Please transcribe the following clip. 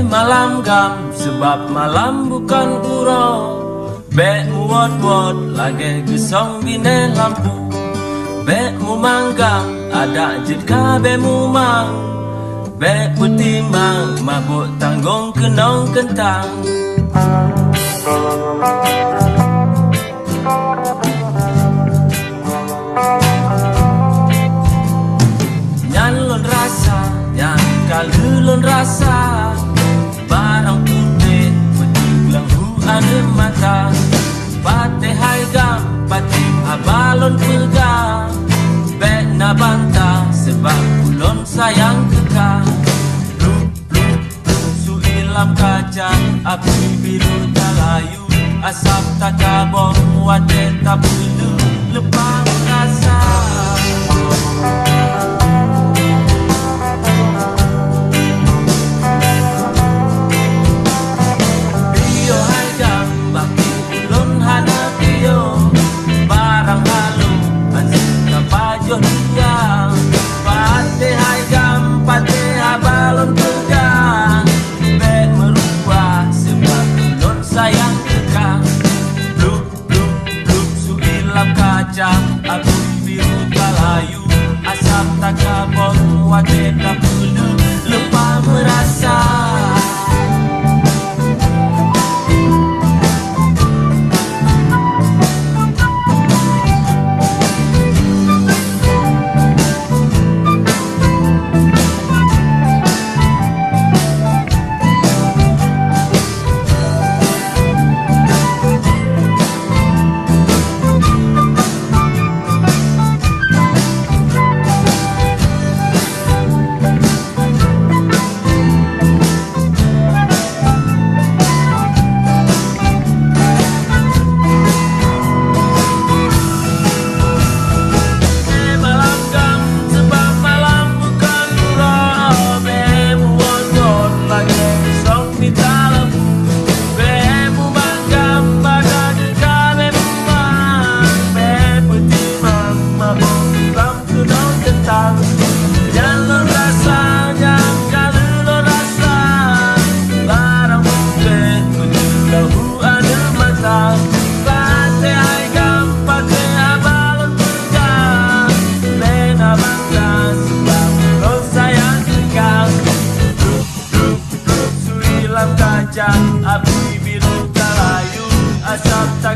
Malam gam sebab malam bukan kurang. Bek mu wot-wot lagi gesong bine lampu. Bek mu manggang ada jika bek mu mang. Bek putih mang mabuk tanggung kenong kentang. Nyan lon rasa, nyan kalulon rasa. Barang putih betulang ada mata. Pate hai gam, pate abalon pegang. Bek na bantah sebab ulon sayang kekal. Lup, lup, lup, su ilam kaca. Api biru tak layu. Asap tak kabur, wate tak perlu. Lepas rasa. Pate hai gam, pate abalon pegang. Bek merubah sebab ulon sayang kekang. Lup, lup, lup, su ilap kaca. Api biru tak layu. Asap tak kabur, wate tak perlu. Lepas merasa. Api biru tak layu, asap tak